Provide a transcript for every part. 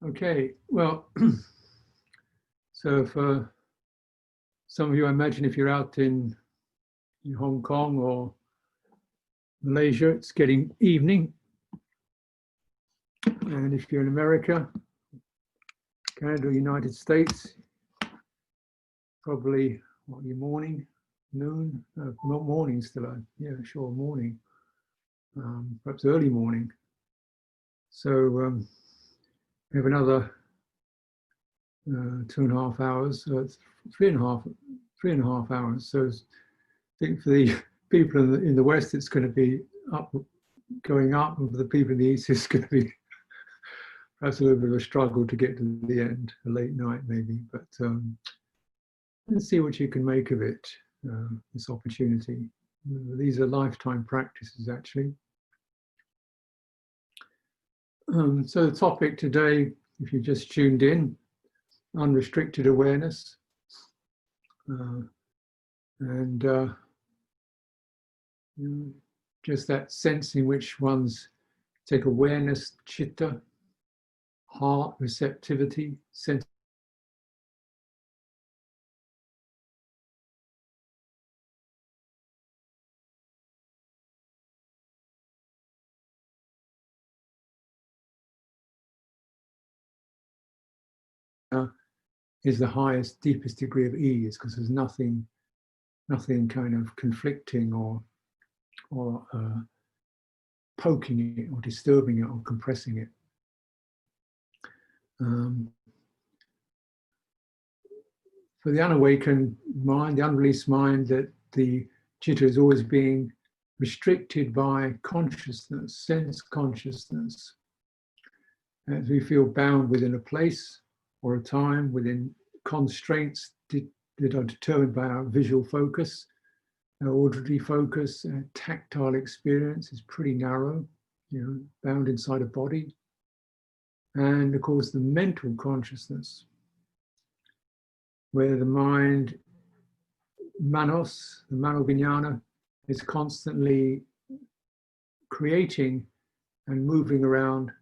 Okay, well, so for some of you, I imagine if you're out in Hong Kong or Malaysia, it's getting evening. And if you're in America, Canada, United States, probably, what, your morning, noon? No, not morning still, yeah, sure, morning. Perhaps early morning. So we have another 2.5 hours, so it's 3.5 hours. So I think for the people in the West, it's going to be going up, and for the people in the East, it's going to be perhaps a little bit of a struggle to get to the end, a late night maybe. But let's see what you can make of it, this opportunity. These are lifetime practices, actually. So the topic today, if you just tuned in, unrestricted awareness. Just that sense in which one's take awareness, chitta, heart, receptivity, sense. Is the highest, deepest degree of ease, because there's nothing kind of conflicting or poking it or disturbing it or compressing it. For the unawakened mind, the unreleased mind, that the chitta is always being restricted by consciousness, sense consciousness. As we feel bound within a place or a time, within constraints that are determined by our visual focus, our auditory focus, our tactile experience is pretty narrow, bound inside a body. And of course, the mental consciousness, where the mind, manos, the mano-vijnana, is constantly creating and moving around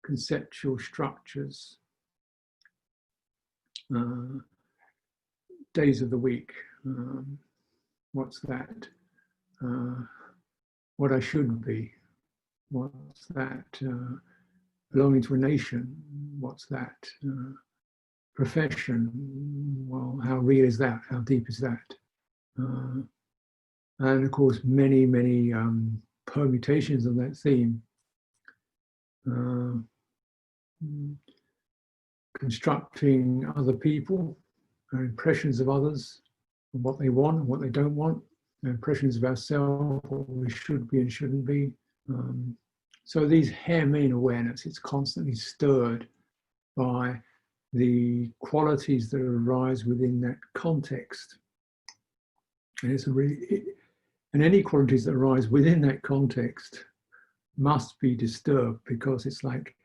conceptual structures, days of the week, what's that? What I should be, what's that? Belonging to a nation, what's that? Profession, well, how real is that? How deep is that? And of course, many permutations of that theme. Constructing other people, our impressions of others, and what they want and what they don't want, our impressions of ourselves, what we should be and shouldn't be. So these hem in awareness, it's constantly stirred by the qualities that arise within that context. And it's and any qualities that arise within that context must be disturbed, because it's like,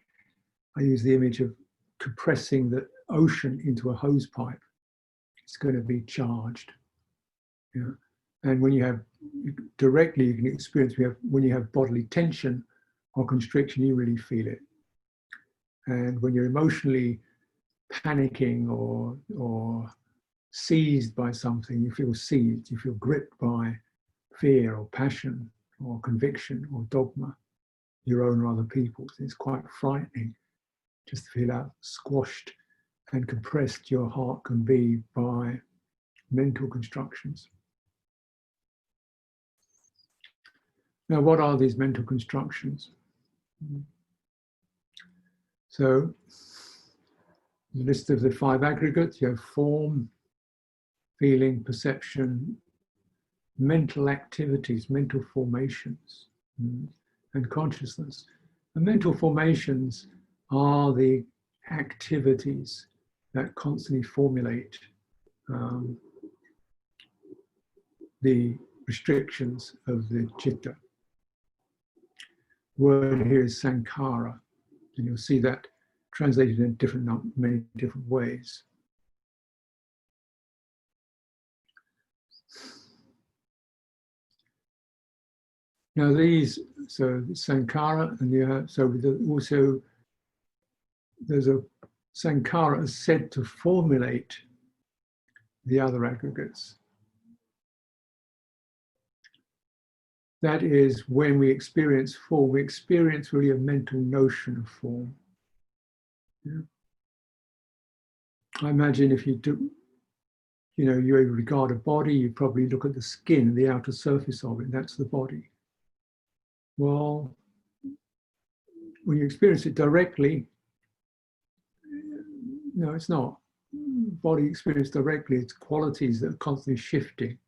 I use the image of compressing the ocean into a hose pipe. It's going to be charged. And when you have, directly you can experience, when you have bodily tension or constriction, you really feel it. And when you're emotionally panicking or seized by something, you feel seized, you feel gripped by fear or passion or conviction or dogma, your own or other people's. It's quite frightening just to feel how squashed and compressed your heart can be by mental constructions. Now, what are these mental constructions? So, the list of the 5 aggregates, you have form, feeling, perception, mental activities, mental formations, and consciousness. The mental formations are the activities that constantly formulate the restrictions of the chitta. The word here is sankhara, and you'll see that translated in many different ways. Now these, so sankhara, and you have, so also there's a sankhara is said to formulate the other aggregates. That is when we experience form, we experience really a mental notion of form. Yeah. I imagine if you do, you regard a body, you probably look at the skin, the outer surface of it, that's the body. Well, when you experience it directly, no, it's not. Body experience directly, it's qualities that are constantly shifting.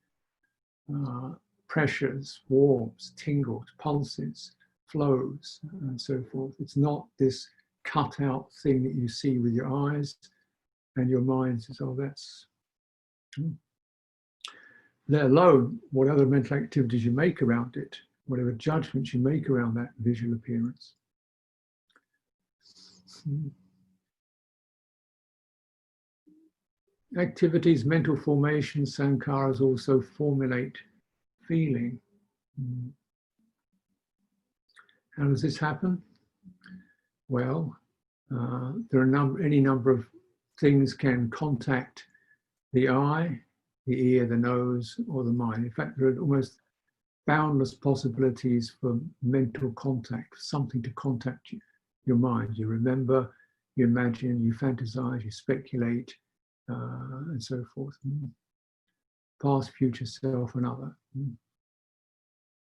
Pressures, warmths, tingles, pulses, flows, and so forth. It's not this cut out thing that you see with your eyes and your mind says, oh, that's... Let alone what other mental activities you make around it, whatever judgments you make around that visual appearance. Activities, mental formations, sankharas also formulate feeling. How does this happen? Well, there are any number of things can contact the eye, the ear, the nose, or the mind. In fact, there are almost boundless possibilities for mental contact, something to contact your mind. You remember, you imagine, you fantasize, you speculate, and so forth. Past, future self, and other.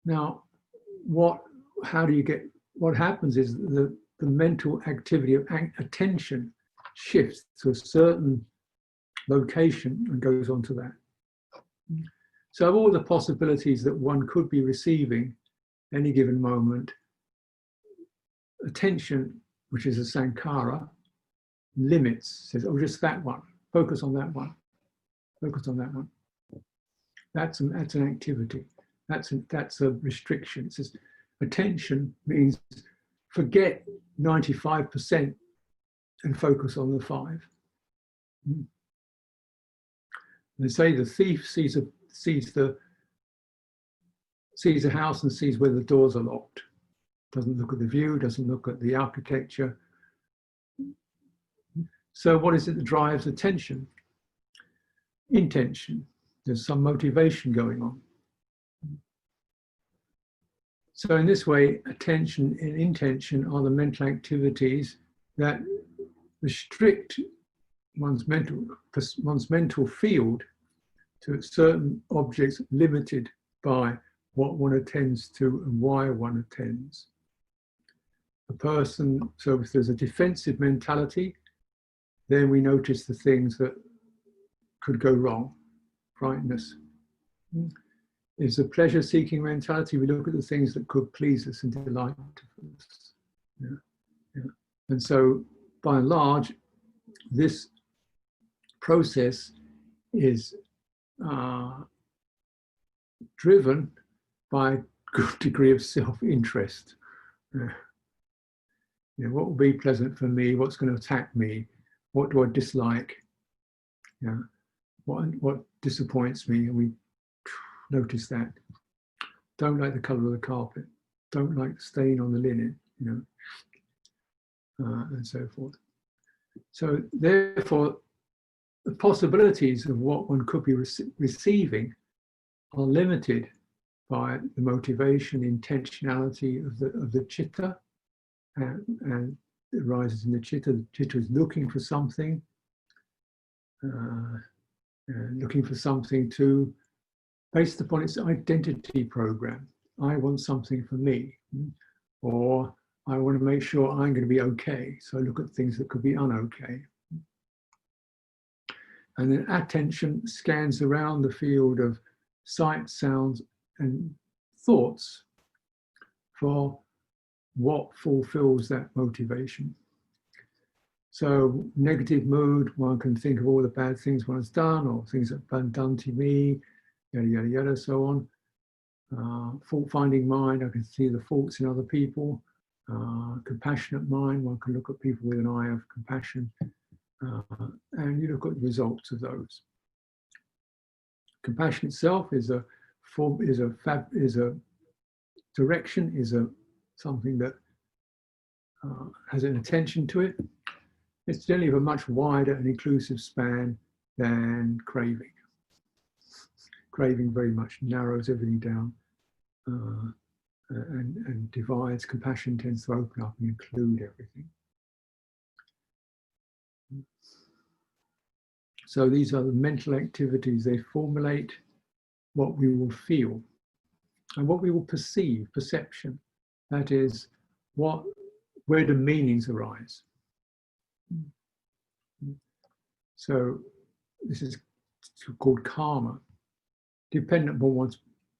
Now, what happens is the mental activity of attention shifts to a certain location and goes on to that. So of all the possibilities that one could be receiving any given moment, attention, which is a sankhara, limits, says, oh, just that one, focus on that one, focus on that one. That's an activity, that's a restriction. It says attention means forget 95% and focus on the 5. They say the thief sees a house and sees where the doors are locked. Doesn't look at the view, doesn't look at the architecture. So what is it that drives attention? Intention. There's some motivation going on. So in this way, attention and intention are the mental activities that restrict one's mental field to certain objects limited by what one attends to and why one attends. So if there's a defensive mentality, then we notice the things that could go wrong, frightenness. If it's a pleasure-seeking mentality, we look at the things that could please us and delight us. And so, by and large, this process is driven by a good degree of self-interest. What will be pleasant for me? What's going to attack me? What do I dislike? What disappoints me? And we notice that. Don't like the colour of the carpet. Don't like the stain on the linen. And so forth. So therefore, the possibilities of what one could be receiving are limited by the motivation, intentionality of the chitta, and it arises in the chitta. The chitta is looking for something, based upon its identity program. I want something for me, or I want to make sure I'm going to be okay. So I look at things that could be unokay. And then attention scans around the field of sight, sounds, and thoughts for what fulfills that motivation. So negative mood, one can think of all the bad things one has done or things that have been done to me, yada, yada, yada, so on. Fault-finding mind, I can see the faults in other people. Compassionate mind, one can look at people with an eye of compassion. And you look at the results of those. Compassion itself is a direction, is something that has an attention to it. It's generally of a much wider and inclusive span than craving. Craving very much narrows everything down and divides. Compassion tends to open up and include everything. So these are the mental activities. They formulate what we will feel and what we will perceive, perception. That is, where do meanings arise? So this is called karma. Dependent upon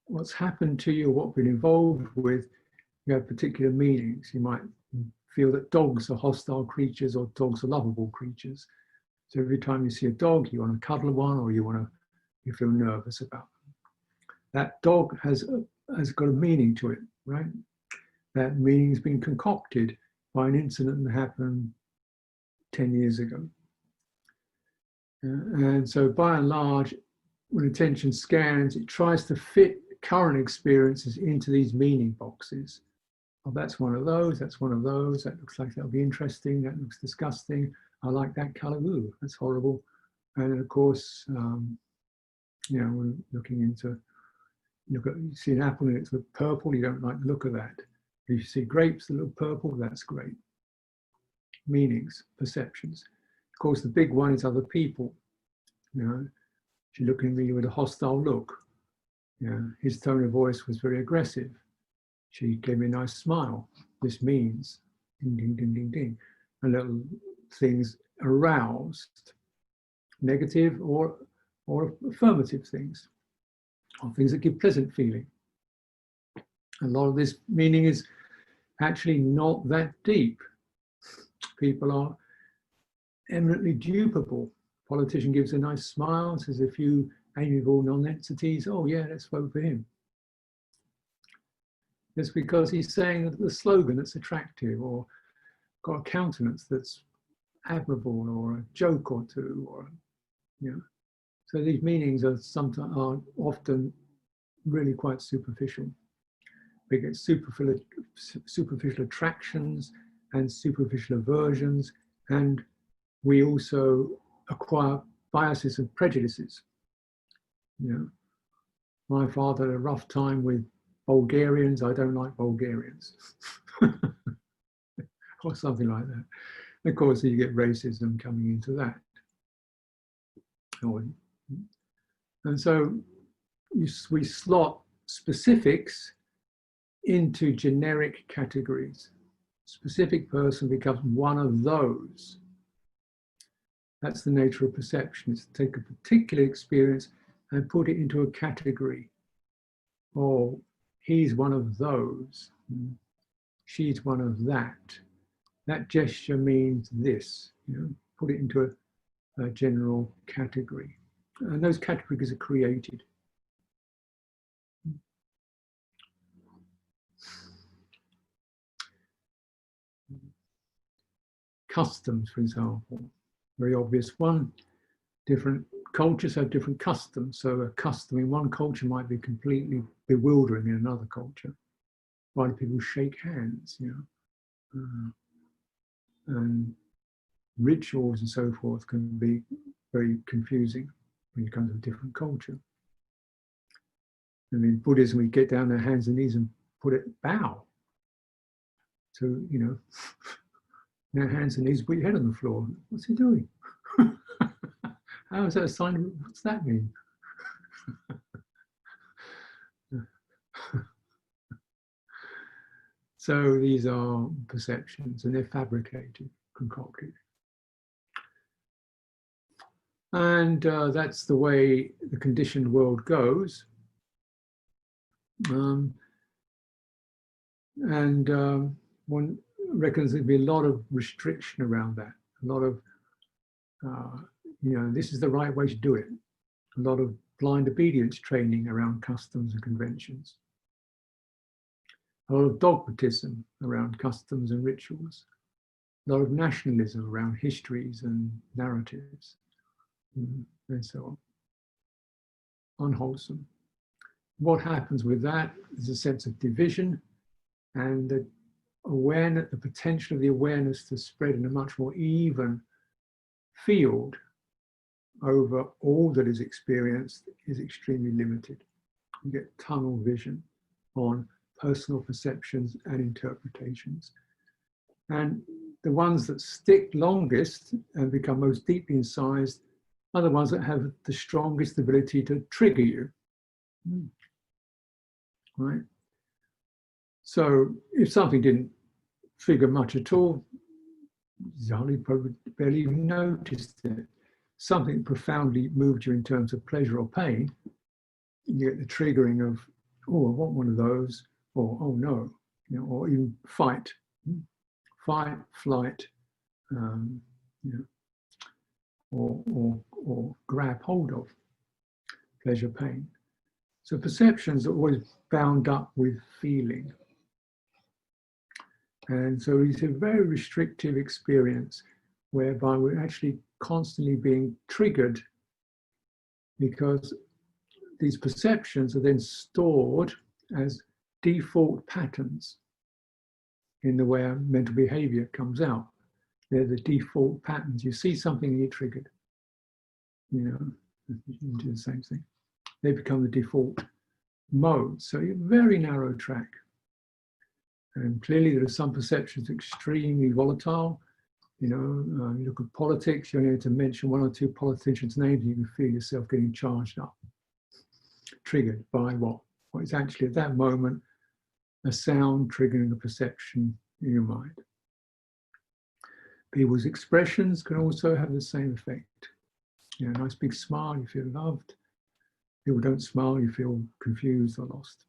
what's happened to you, what you've been involved with, you have particular meanings. You might feel that dogs are hostile creatures or dogs are lovable creatures. So every time you see a dog, you want to cuddle one or you feel nervous about them. That dog has got a meaning to it, right? That meaning has been concocted by an incident that happened 10 years ago. And so by and large, when attention scans, it tries to fit current experiences into these meaning boxes. Oh, that's one of those, that's one of those, that looks like that'll be interesting, that looks disgusting, I like that colour, ooh, that's horrible. And of course, you know, when looking into, you see an apple and it's purple, you don't like the look of that. If you see grapes that look purple, that's great. Meanings, perceptions. Of course, the big one is other people. You know, she looking at me with a hostile look. You know, his tone of voice was very aggressive. She gave me a nice smile. This means ding, ding, ding, ding, ding. And little things aroused, negative or affirmative things, or things that give pleasant feeling. A lot of this meaning is actually not that deep. People are eminently dupable. Politician gives a nice smile, says a few amiable non-entities, oh yeah, let's vote for him. It's because he's saying the slogan that's attractive, or got a countenance that's admirable, or a joke or two, or, you know. So these meanings are often really quite superficial. We get superficial attractions and superficial aversions, and we also acquire biases and prejudices. You know, my father had a rough time with Bulgarians. I don't like Bulgarians, or something like that. And of course, you get racism coming into that. And so we slot specifics into generic categories. Specific person becomes one of those. That's the nature of perception. It's to take a particular experience and put it into a category. Oh, he's one of those. She's one of that. That gesture means this. You know, put it into a general category. And those categories are created. Customs, for example, very obvious one. Different cultures have different customs. So a custom in one culture might be completely bewildering in another culture. Why do people shake hands, you know? And rituals and so forth can be very confusing when you come to a different culture. I mean, Buddhism, we get down on our hands and knees and bow. So, you know, now hands and knees, put your head on the floor. What's he doing? How is that a sign? What's that mean? So these are perceptions, and they're fabricated, concocted. And that's the way the conditioned world goes. One reckons there'd be a lot of restriction around that. A lot of, you know, this is the right way to do it. A lot of blind obedience training around customs and conventions. A lot of dogmatism around customs and rituals. A lot of nationalism around histories and narratives, and so on. Unwholesome. What happens with that is a sense of division and the potential of the awareness to spread in a much more even field over all that is experienced is extremely limited. You get tunnel vision on personal perceptions and interpretations. And the ones that stick longest and become most deeply incised are the ones that have the strongest ability to trigger you. Right? So if something didn't figure much at all, you hardly probably barely even noticed it. Something profoundly moved you in terms of pleasure or pain, you get the triggering of, oh, I want one of those, or oh no, you know, or even fight, flight, you know, or grab hold of pleasure, pain. So perceptions are always bound up with feeling. And so it's a very restrictive experience whereby we're actually constantly being triggered because these perceptions are then stored as default patterns in the way our mental behavior comes out. They're the default patterns. You see something and you're triggered. You know, you do the same thing. They become the default mode. So you're very narrow track. And clearly there are some perceptions extremely volatile. You know, you look at politics, you only need to mention one or two politicians' names and you can feel yourself getting charged up, triggered by what? What is actually at that moment a sound triggering a perception in your mind. People's expressions can also have the same effect. You know, a nice big smile, you feel loved. People don't smile, you feel confused or lost.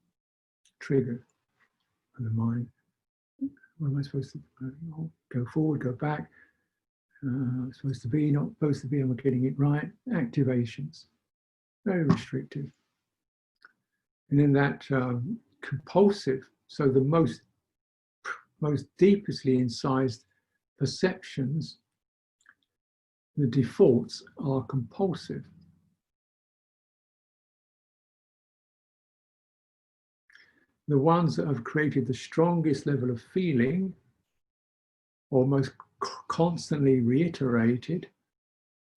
Triggered in the mind. What am I supposed to do? Go forward, go back. Supposed to be, not supposed to be, am I getting it right? Activations. Very restrictive. And then that compulsive, so the most deeply incised perceptions, the defaults are compulsive. The ones that have created the strongest level of feeling, or most constantly reiterated,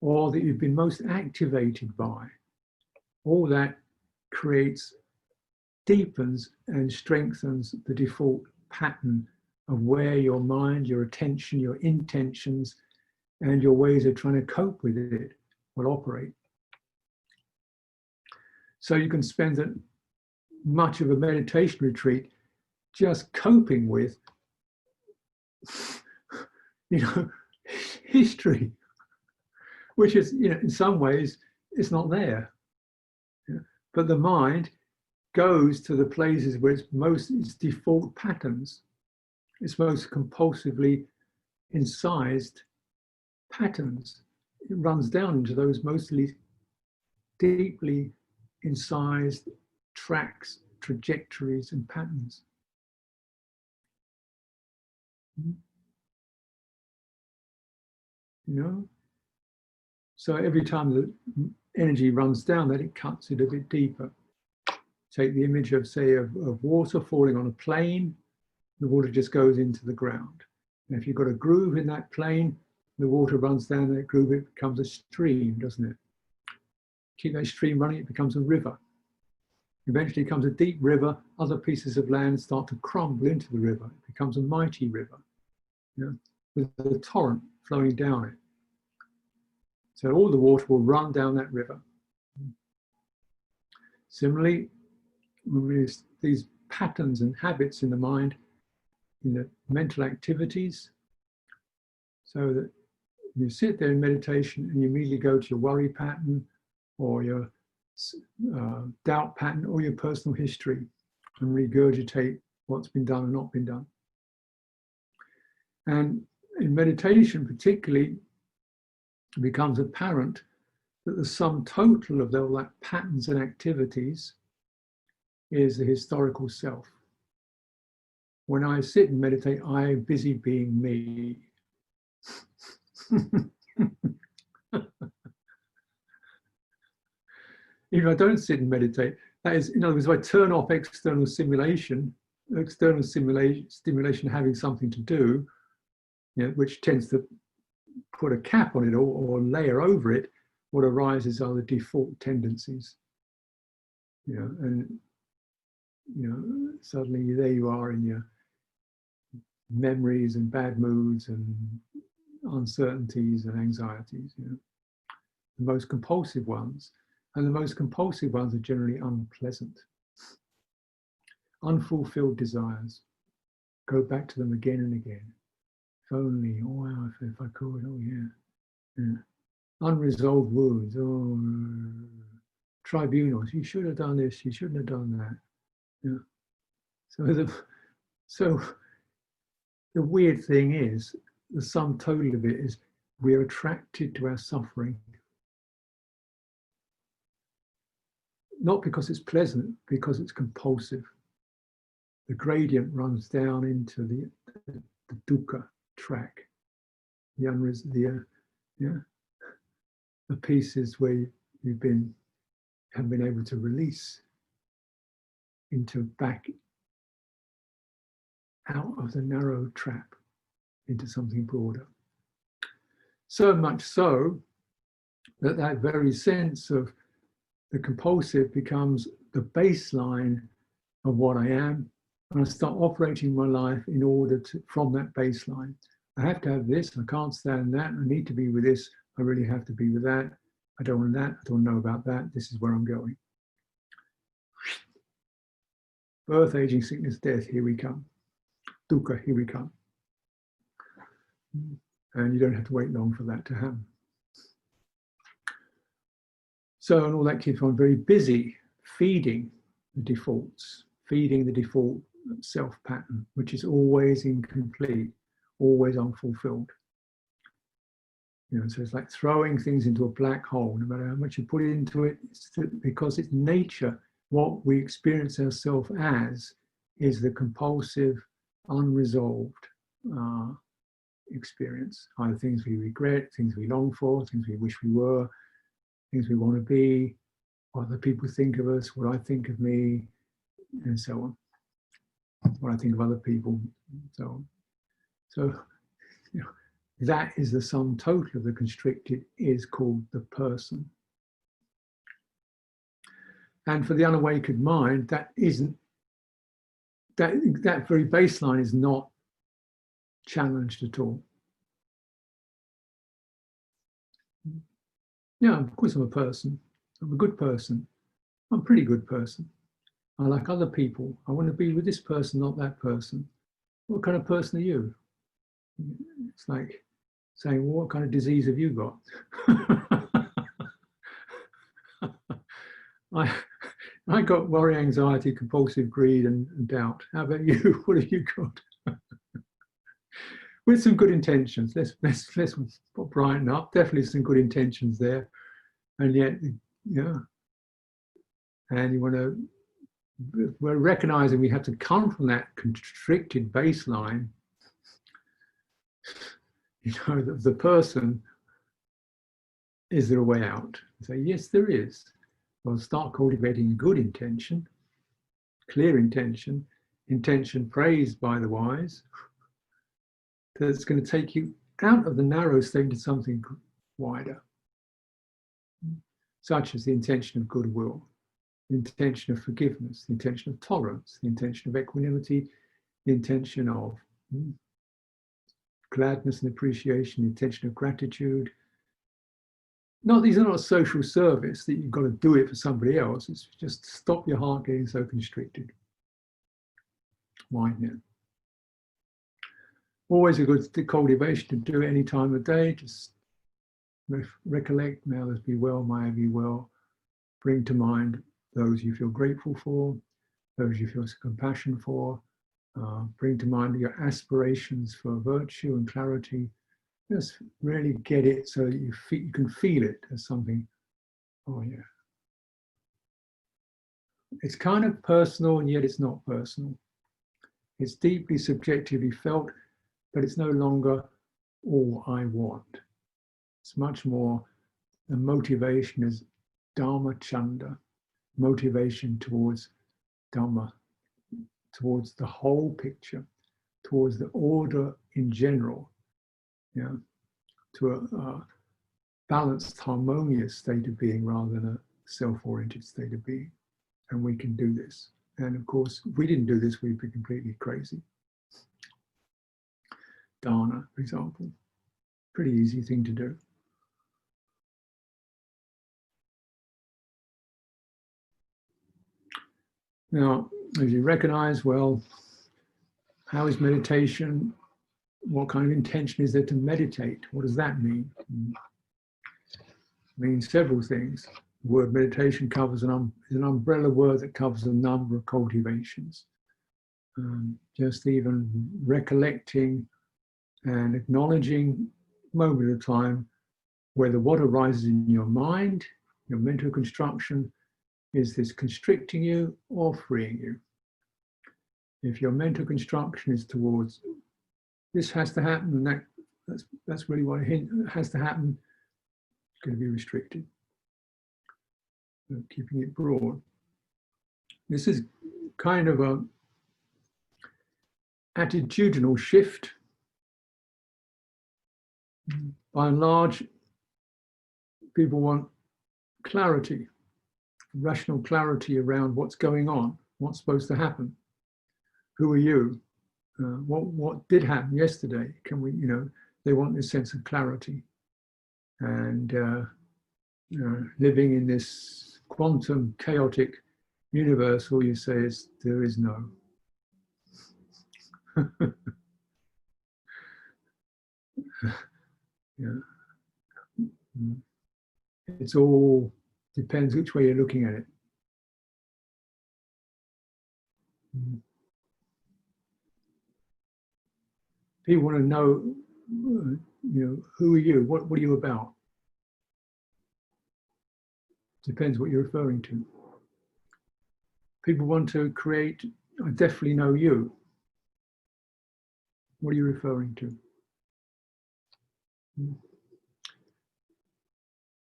or that you've been most activated by, all that creates, deepens and strengthens the default pattern of where your mind, your attention, your intentions, and your ways of trying to cope with it will operate. So you can spend much of a meditation retreat just coping with, you know, history, which is, you know, in some ways it's not there. Yeah. But the mind goes to the places where its default patterns, its most compulsively incised patterns. It runs down into those mostly deeply incised tracks, trajectories, and patterns. You know? So every time the energy runs down, that it cuts it a bit deeper. Take the image of, say, of water falling on a plane, the water just goes into the ground. And if you've got a groove in that plane, the water runs down that groove, it becomes a stream, doesn't it? Keep that stream running, it becomes a river. Eventually it becomes a deep river, other pieces of land start to crumble into the river. It becomes a mighty river, you know, with a torrent flowing down it. So all the water will run down that river. Similarly, these patterns and habits in the mind, in the mental activities, so that you sit there in meditation and you immediately go to your worry pattern or your doubt pattern or your personal history and regurgitate what's been done and not been done. And in meditation particularly, it becomes apparent that the sum total of all that patterns and activities is the historical self. When I sit and meditate, I am busy being me. If I don't sit and meditate, that is, in other words, if I turn off external stimulation having something to do, you know, which tends to put a cap on it or layer over it, what arises are the default tendencies. And suddenly there you are in your memories and bad moods and uncertainties and anxieties, the most compulsive ones. And the most compulsive ones are generally unpleasant. Unfulfilled desires. Go back to them again and again. If only, oh wow, if I could, oh yeah. Unresolved wounds, tribunals, you should have done this, you shouldn't have done that. So the weird thing is, the sum total of it is we're attracted to our suffering. Not because it's pleasant, because it's compulsive. The gradient runs down into the dukkha track. The pieces where you've haven't been able to release into back out of the narrow trap into something broader. So much so that very sense of the compulsive becomes the baseline of what I am, and I start operating my life in order to, from that baseline. I have to have this, I can't stand that, I need to be with this, I really have to be with that, I don't want that, I don't know about that, this is where I'm going. Birth, aging, sickness, death, here we come. Dukkha, here we come. And you don't have to wait long for that to happen. So, and all that keeps on very busy feeding the defaults, feeding the default self pattern, which is always incomplete, always unfulfilled. So it's like throwing things into a black hole. No matter how much you put into it, because it's nature, what we experience ourselves as is the compulsive, unresolved experience. Either things we regret, things we long for, things we wish we were, things we want to be, what other people think of us, what I think of me, and so on. What I think of other people, and so on. So, that is the sum total of the constricted, is called the person. And for the unawakened mind, that very baseline is not challenged at all. Yeah, of course I'm a person. I'm a good person. I'm a pretty good person. I like other people. I want to be with this person, not that person. What kind of person are you? It's like saying, well, what kind of disease have you got? I got worry, anxiety, compulsive greed, and doubt. How about you? What have you got? With some good intentions. Let's brighten up. Definitely some good intentions there, and yet, and you want to. We're recognizing we have to come from that constricted baseline. The person. Is there a way out? Say yes, there is. Well, start cultivating good intention, clear intention, intention praised by the wise, that's going to take you out of the narrow state into something wider, such as the intention of goodwill, the intention of forgiveness, the intention of tolerance, the intention of equanimity, the intention of gladness and appreciation, the intention of gratitude. These are not a social service that you've got to do it for somebody else. It's just stop your heart getting so constricted. Widen it. Always a good cultivation to do it any time of day. Just recollect, may others be well, may I be well. Bring to mind those you feel grateful for, those you feel compassion for. Bring to mind your aspirations for virtue and clarity. Just really get it so that you can feel it as something, oh yeah. It's kind of personal and yet it's not personal. It's deeply subjectively felt, but it's no longer all I want. It's much more, the motivation is Dharma Chanda, motivation towards Dhamma, towards the whole picture, towards the order in general. to a balanced, harmonious state of being rather than a self-oriented state of being. And we can do this. And of course, if we didn't do this, we'd be completely crazy. Dana, for example, pretty easy thing to do. Now, as you recognize, well, how is meditation? What kind of intention is there to meditate? What does that mean? It means several things. The word meditation covers is an umbrella word that covers a number of cultivations. Just even recollecting and acknowledging a moment at a time whether what arises in your mind, your mental construction, is this constricting you or freeing you? If your mental construction is towards this has to happen, and that's really what it has to happen, it's going to be restricted. So keeping it broad. This is kind of a attitudinal shift. By and large, people want clarity, rational clarity around what's going on, what's supposed to happen. Who are you? What did happen yesterday? Can we, they want this sense of clarity. And living in this quantum chaotic universe, all you say is, there is no. Yeah. It's all depends which way you're looking at it. People want to know, who are you? What are you about? Depends what you're referring to. People want to create, I definitely know you. What are you referring to?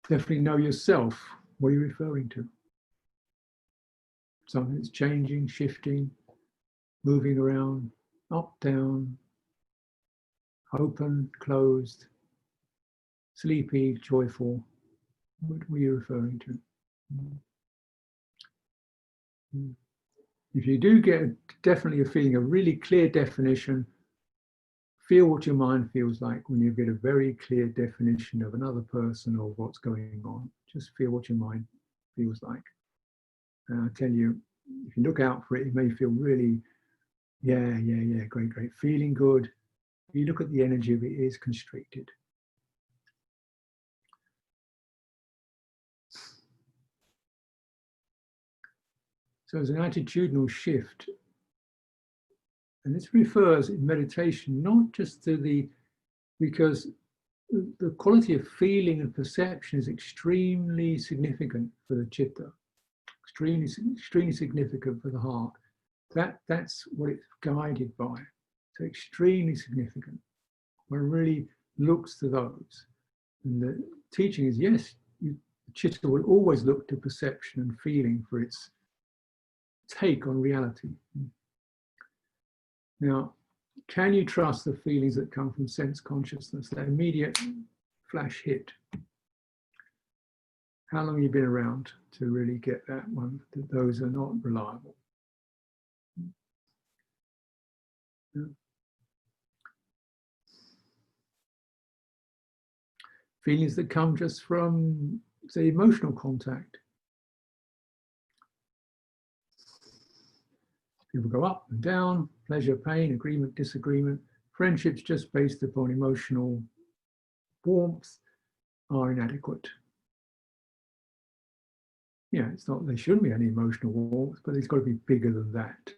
Definitely know yourself. What are you referring to? Something that's changing, shifting, moving around, up, down, open, closed, sleepy, joyful. What are you referring to? If you do get definitely a feeling, a really clear definition, feel what your mind feels like when you get a very clear definition of another person or what's going on. Just feel what your mind feels like. And I tell you, if you look out for it, it may feel really, yeah, great, feeling good. If you look at the energy of it, it is constricted. So it's an attitudinal shift. And this refers in meditation not just to because the quality of feeling and perception is extremely significant for the chitta, extremely significant for the heart. That's what it's guided by. So extremely significant. One really looks to those. And the teaching is, yes, the chitta will always look to perception and feeling for its take on reality. Now, can you trust the feelings that come from sense consciousness, that immediate flash hit? How long have you been around to really get that one, that those are not reliable? Yeah. Feelings that come just from, say, emotional contact. People go up and down, pleasure, pain, agreement, disagreement. Friendships just based upon emotional warmth are inadequate. Yeah, it's not, there shouldn't be any emotional warmth, but it's got to be bigger than that.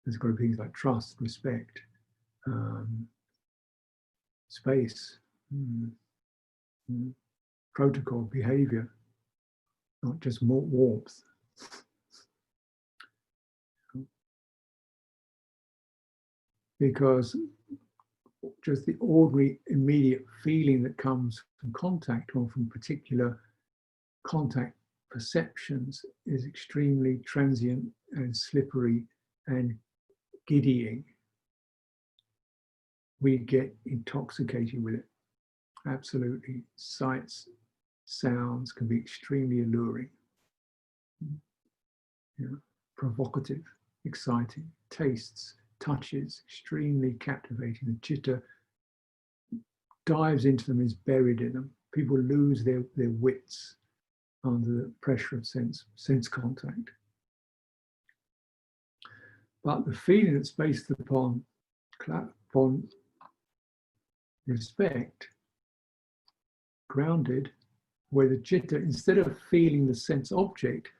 There's got to be things like trust, respect, space, protocol, behavior, not just more warmth. Because just the ordinary immediate feeling that comes from contact or from particular contact perceptions is extremely transient and slippery and giddying. We get intoxicated with it. Absolutely. Sights, sounds can be extremely alluring, provocative, exciting. Tastes, touches, extremely captivating. The chitta dives into them, is buried in them. People lose their wits under the pressure of sense contact. But the feeling that's based upon respect, grounded, where the chitta, instead of feeling the sense object,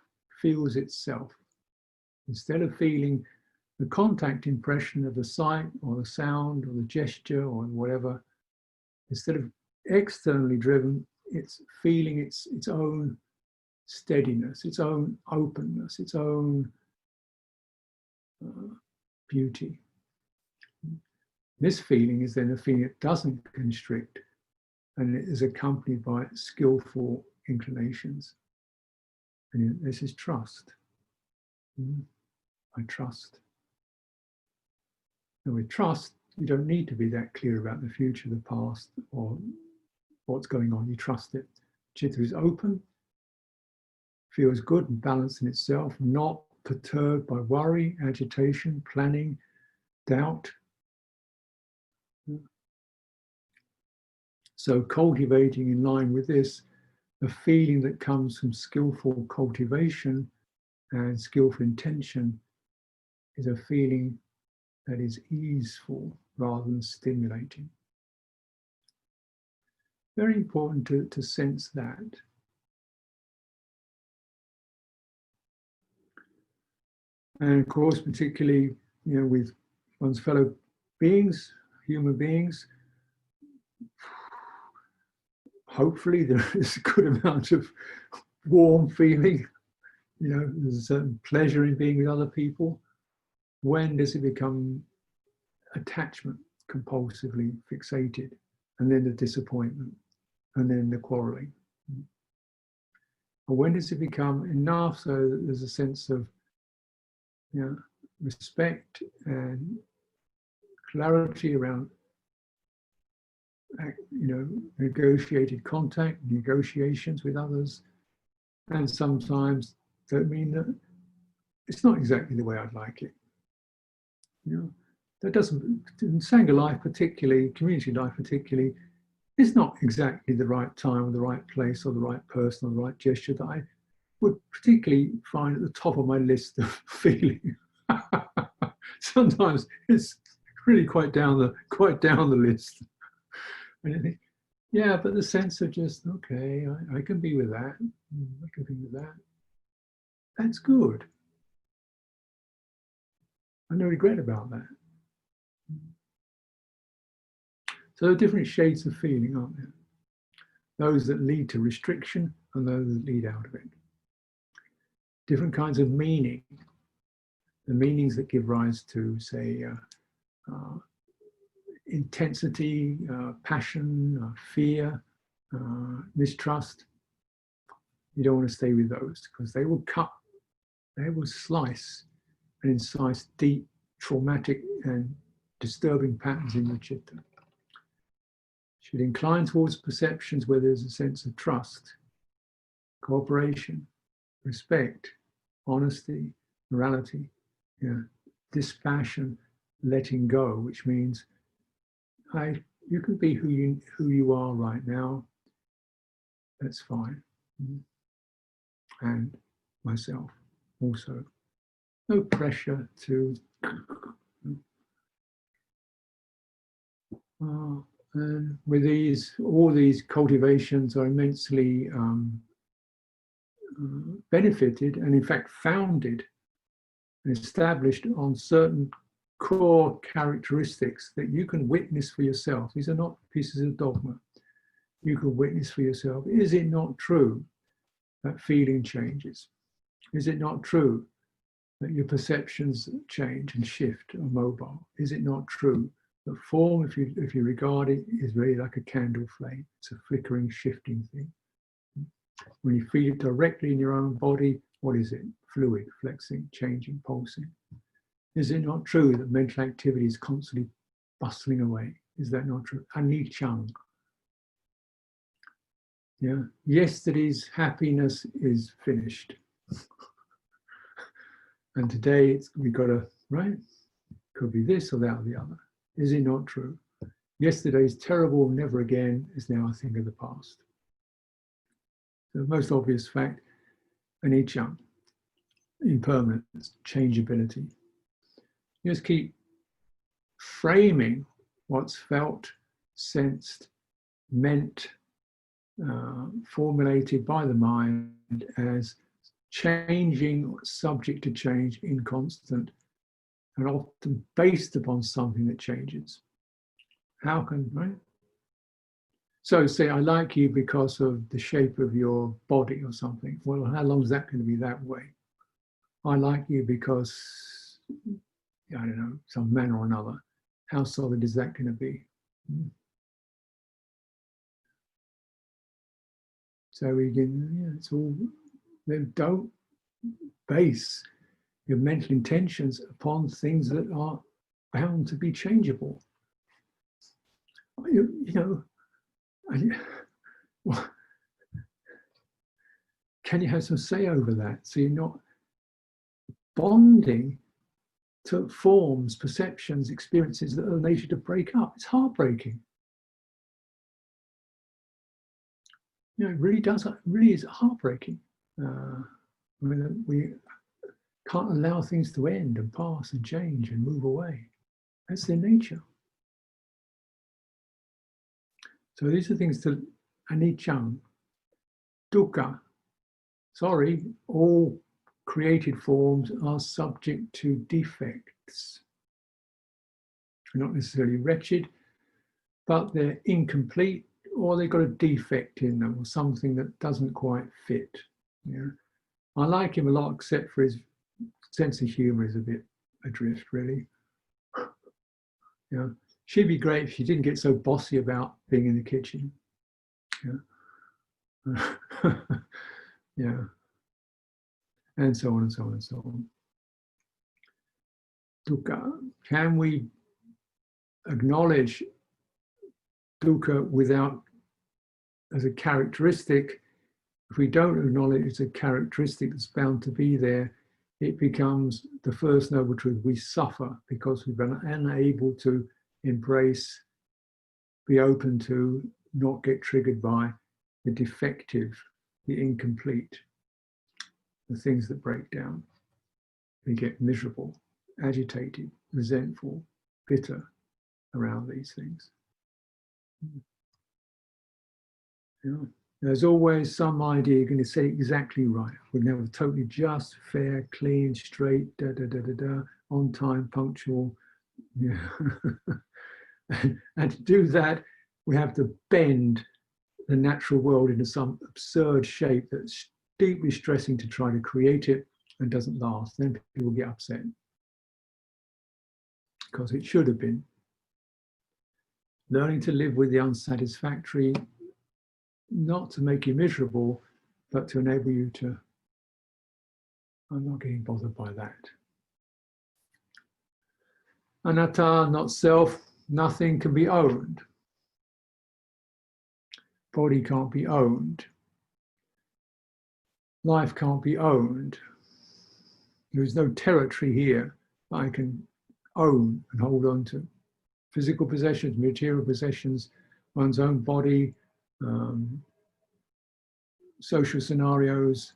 feels itself. Instead of feeling the contact impression of the sight or the sound or the gesture or whatever, instead of externally driven, it's feeling its own steadiness, its own openness, its own beauty. This feeling is then a feeling that doesn't constrict, and it is accompanied by skillful inclinations. And this is trust. I trust. And with trust, you don't need to be that clear about the future, the past, or what's going on. You trust it. Chitta is open, feels good and balanced in itself, not perturbed by worry, agitation, planning, doubt. So cultivating in line with this, the feeling that comes from skillful cultivation and skillful intention is a feeling that is easeful rather than stimulating. Very important to sense that. And of course, particularly, with one's fellow beings, human beings, hopefully there is a good amount of warm feeling. There's a certain pleasure in being with other people. When does it become attachment, compulsively fixated, and then the disappointment, and then the quarreling? Or when does it become enough so that there's a sense of respect and clarity around negotiated contact, negotiations with others, and sometimes that mean that it's not exactly the way I'd like it. That doesn't, in Sangha life particularly, community life particularly, it's not exactly the right time or the right place or the right person or the right gesture that I would particularly find at the top of my list of feeling. Sometimes it's really quite down the list. And I think, yeah, but the sense of just, okay, I can be with that. I can be with that. That's good. I no regret about that. So there are different shades of feeling, aren't there? Those that lead to restriction and those that lead out of it. Different kinds of meaning. The meanings that give rise to, say, intensity, passion, fear, mistrust. You don't want to stay with those because they will cut, they will slice and incise deep, traumatic and disturbing patterns in the chitta. Should incline towards perceptions where there's a sense of trust, cooperation, respect, honesty, morality, dispassion, letting go, which means you can be who you are right now. That's fine. And myself also. No pressure to. And with all these cultivations are immensely benefited and in fact founded and established on certain core characteristics that you can witness for yourself. These are not pieces of dogma. You can witness for yourself. Is it not true that feeling changes? Is it not true that your perceptions change and shift, are mobile? Is it not true that form, if you regard it, is really like a candle flame? It's a flickering, shifting thing. When you feel it directly in your own body, what is it? Fluid, flexing, changing, pulsing. Is it not true that mental activity is constantly bustling away? Is that not true? Anicca. Yeah, yesterday's happiness is finished, and today we got to, right? Could be this or that or the other. Is it not true? Yesterday's terrible, never again is now a thing of the past. The most obvious fact, anicca, impermanence, changeability. You just keep framing what's felt, sensed, meant, formulated by the mind as changing, subject to change, inconstant, and often based upon something that changes. How can, right? So say, I like you because of the shape of your body or something. Well, how long is that going to be that way? I like you because, I don't know, some manner or another. How solid is that going to be? So we can, yeah, it's all, then don't base your mental intentions upon things that are bound to be changeable. You know, well, can you have some say over that? So you're not bonding to forms, perceptions, experiences that are nature to break up. It's heartbreaking. You know, it really does. It really is heartbreaking. I mean, we can't allow things to end and pass and change and move away. That's their nature. So these are things to anicca, dukkha. Sorry, all created forms are subject to defects. They're not necessarily wretched, but they're incomplete, or they've got a defect in them, or something that doesn't quite fit. Yeah. I like him a lot, except for his sense of humor is a bit adrift, really. Yeah. She'd be great if she didn't get so bossy about being in the kitchen. Yeah. Yeah. And so on and so on and so on. Dukkha. Can we acknowledge dukkha without, as a characteristic? If we don't acknowledge it's a characteristic that's bound to be there, it becomes the first noble truth. We suffer because we've been unable to embrace, be open to, not get triggered by the defective, the incomplete, the things that break down. We get miserable, agitated, resentful, bitter around these things. Yeah. There's always some idea you're going to say exactly right. We're never totally just, fair, clean, straight, on time, punctual. Yeah. And to do that, we have to bend the natural world into some absurd shape that's deeply stressing to try to create it and doesn't last. Then people get upset because it should have been. Learning to live with the unsatisfactory, not to make you miserable, but to enable you to, I'm not getting bothered by that. Anatta, not self, nothing can be owned. Body can't be owned. Life can't be owned. There's no territory here that I can own and hold on to. Physical possessions, material possessions, one's own body, social scenarios,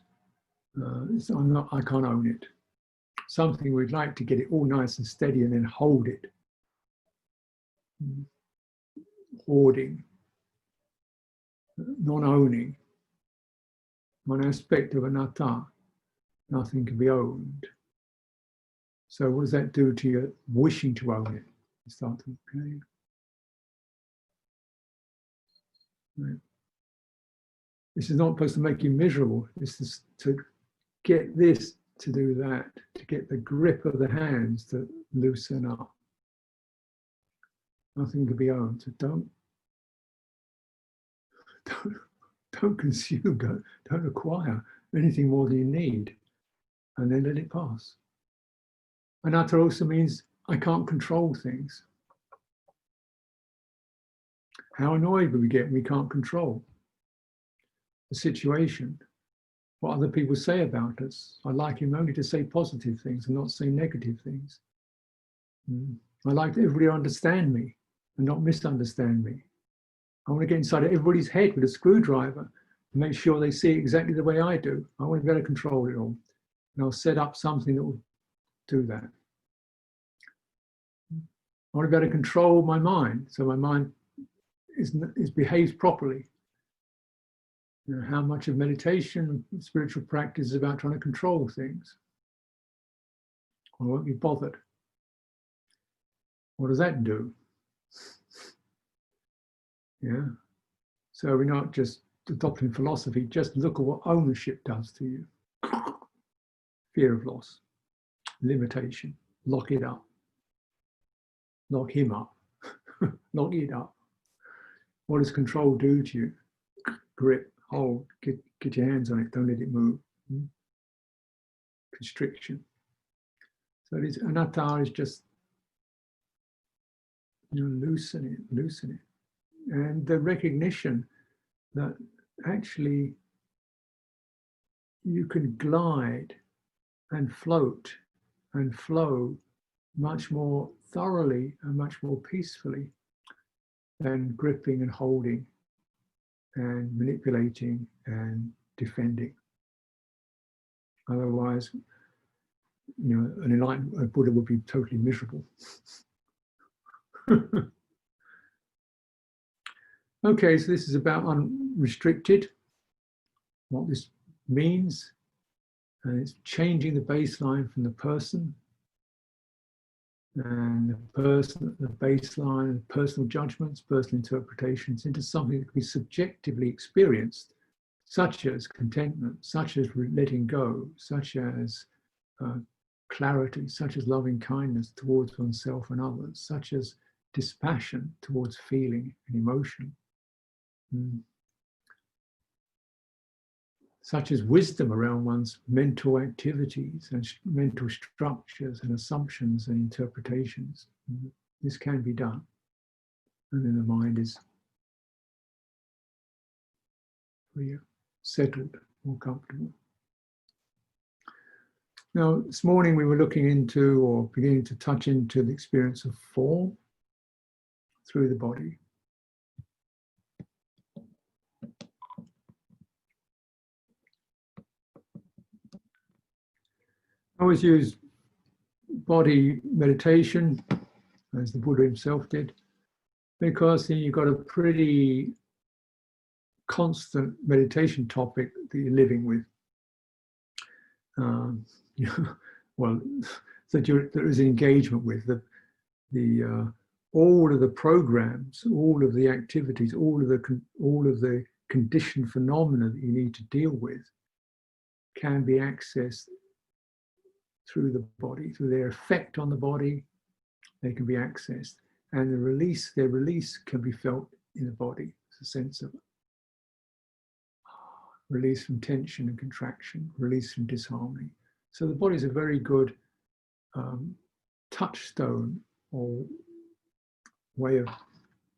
I can't own it. Something we'd like to get it all nice and steady and then hold it. Hoarding, non-owning, one aspect of anatta, nothing can be owned. So what does that do to your wishing to own it? You start to, okay. Right. This is not supposed to make you miserable. This is to get this, to do that, to get the grip of the hands to loosen up. Nothing can be owned. So don't consume, don't acquire anything more than you need, and then let it pass. Anatta also means I can't control things. How annoyed will we get when we can't control? the situation, what other people say about us. I like him only to say positive things and not say negative things. I like everybody to understand me and not misunderstand me. I want to get inside of everybody's head with a screwdriver and make sure they see it exactly the way I do. I want to be able to control it all. And I'll set up something that will do that. I want to be able to control my mind, so my mind behaves properly. You know, how much of meditation, spiritual practice is about trying to control things. I won't be bothered. What does that do? Yeah. So we're not just adopting philosophy, just look at what ownership does to you. Fear of loss, limitation, lock it up. Lock him up, lock it up. What does control do to you? Grip, hold, get your hands on it, don't let it move. Constriction. So it is, anatta is just, loosen it. And the recognition that actually you can glide and float and flow much more thoroughly and much more peacefully than gripping and holding and manipulating and defending. Otherwise, an enlightened Buddha would be totally miserable. Okay, so this is about unrestricted, what this means, and it's changing the baseline from the person and the baseline, personal judgments, personal interpretations into something that can be subjectively experienced, such as contentment, such as letting go, such as clarity, such as loving kindness towards oneself and others, such as dispassion towards feeling and emotion, such as wisdom around one's mental activities and mental structures and assumptions and interpretations. This can be done. And then the mind is freer, settled, more comfortable. Now, this morning we were looking into, or beginning to touch into, the experience of form through the body. I always use body meditation, as the Buddha himself did, because then you've got a pretty constant meditation topic that you're living with. Well, that there is engagement with the all of the programs, all of the activities, all of the conditioned phenomena that you need to deal with can be accessed through the body, through their effect on the body. They can be accessed, and their release can be felt in the body. It's a sense of release from tension and contraction, release from disharmony. So the body is a very good touchstone or way of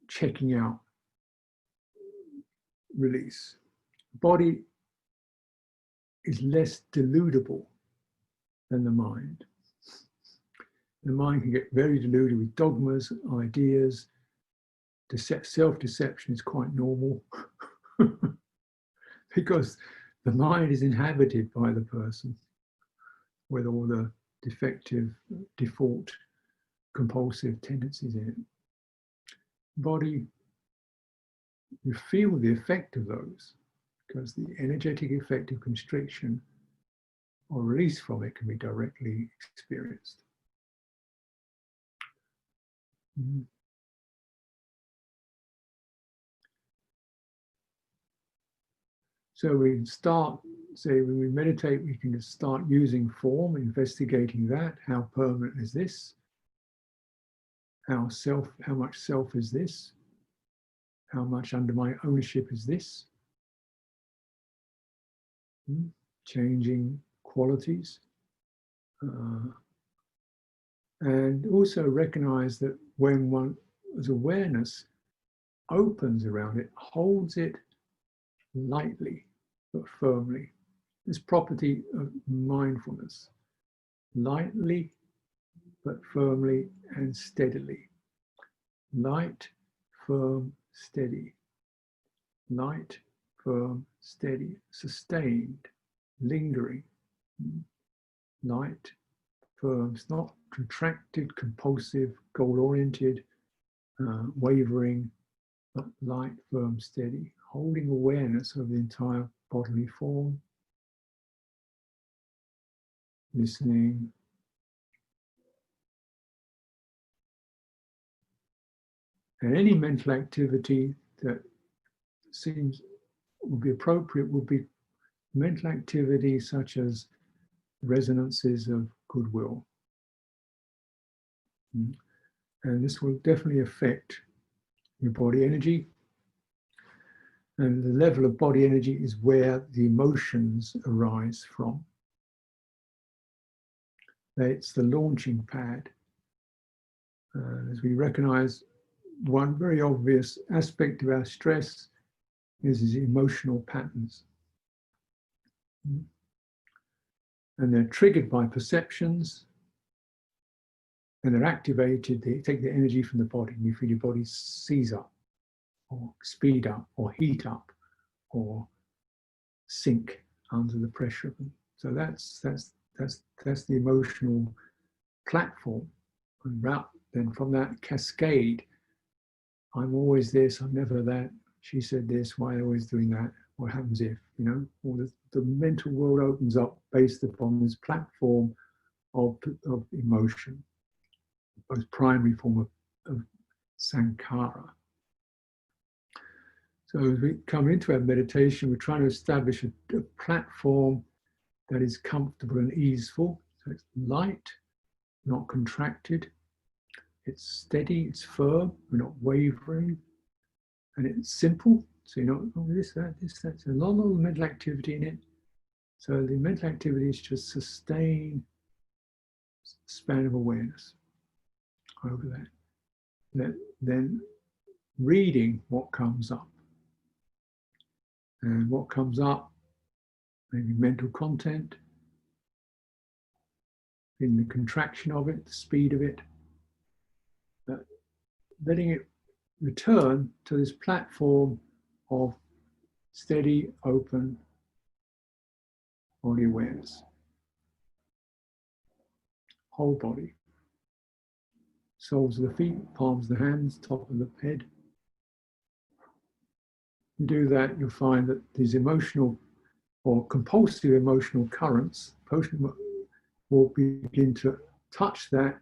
checking out release. The body is less deludable than the mind. The mind can get very deluded with dogmas, ideas. Self-deception is quite normal because the mind is inhabited by the person with all the defective, default, compulsive tendencies in it. Body, you feel the effect of those because the energetic effect of constriction or release from it can be directly experienced. So we can start, say when we meditate, we can just start using form, investigating that. How permanent is this? How much self is this? How much under my ownership is this? Changing qualities. And also recognize that when one's awareness opens around it, holds it lightly, but firmly. This property of mindfulness, lightly but firmly and steadily. Light, firm, steady. Light, firm, steady, sustained, lingering. Light, firm, it's not contracted, compulsive, goal-oriented, wavering, but light, firm, steady, holding awareness of the entire bodily form, listening, and any mental activity that seems would be appropriate would be mental activity such as resonances of goodwill. And this will definitely affect your body energy. And the level of body energy is where the emotions arise from. It's the launching pad. As we recognize, one very obvious aspect of our stress is emotional patterns. And they're triggered by perceptions, and they're activated. They take the energy from the body, and you feel your body seize up, or speed up, or heat up, or sink under the pressure of them. So that's the emotional platform. And then from that cascade, I'm always this, I'm never that. She said this, why are you always doing that? What happens if, all the mental world opens up based upon this platform of emotion, the most primary form of sankhara. So as we come into our meditation, we're trying to establish a platform that is comfortable and easeful. So it's light, not contracted. It's steady, it's firm, we're not wavering. And it's simple. So you're not, oh, this, that, this, that. So a lot of mental activity in it. So the mental activity is to sustain span of awareness over that. Then reading what comes up. And what comes up, maybe mental content, in the contraction of it, the speed of it, but letting it return to this platform of steady, open body awareness. Whole body. Soles of the feet, palms of the hands, top of the head. You do that, you'll find that these emotional or compulsive emotional currents will begin to touch that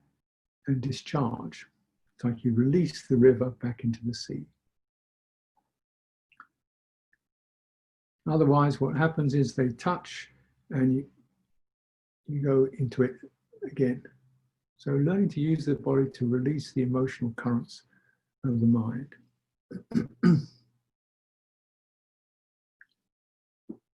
and discharge. It's like you release the river back into the sea. Otherwise, what happens is they touch and you go into it again. So learning to use the body to release the emotional currents of the mind.